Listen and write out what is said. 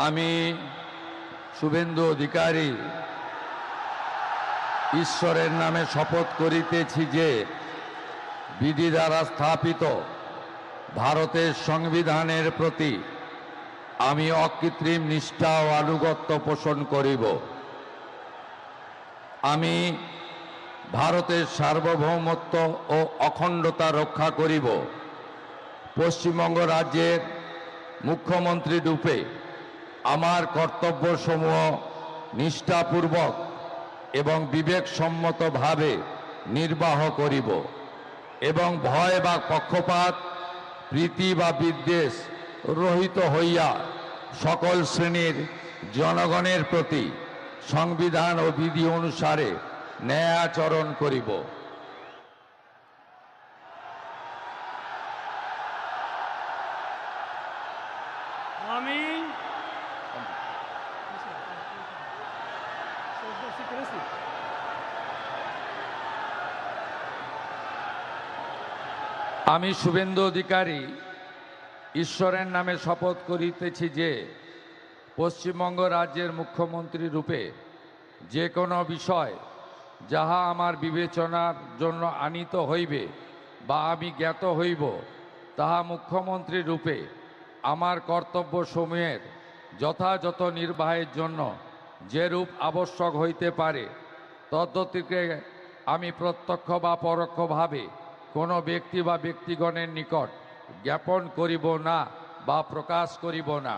আমি শুভেন্দু অধিকারী ঈশ্বরের নামে শপথ করিতেছি যে বিধি দ্বারা স্থাপিত ভারতের সংবিধানের প্রতি আমি অকৃত্রিম নিষ্ঠা ও আনুগত্য পোষণ করিব। আমি ভারতের সার্বভৌমত্ব ও অখণ্ডতা রক্ষা করিব। পশ্চিমবঙ্গ রাজ্যের মুখ্যমন্ত্রী রূপে আমার কর্তব্যসমূহ নিষ্ঠাপূর্বক এবং বিবেকসম্মতভাবে নির্বাহ করিব এবং ভয় বা পক্ষপাত, প্রীতি বা বিদ্বেষ রহিত হইয়া সকল শ্রেণীর জনগণের প্রতি সংবিধান ও বিধি অনুসারে ন্যায় আচরণ করিব। আমি শুভেন্দু অধিকারী ঈশ্বরের নামে শপথ করিতেছি যে পশ্চিমবঙ্গ রাজ্যের মুখ্যমন্ত্রী রূপে যে কোনো বিষয় যাহা আমার বিবেচনার জন্য আনীত হইবে বা আমি জ্ঞাত হইব, তাহা মুখ্যমন্ত্রী রূপে আমার কর্তব্যসমূহের যথাযথ নির্বাহের জন্য যেরূপ আবশ্যক হইতে পারে তদ্গতিকে আমি প্রত্যক্ষ বা পরোক্ষভাবে কোনো ব্যক্তি বা ব্যক্তিগণের নিকট জ্ঞাপন করিব না বা প্রকাশ করিব না।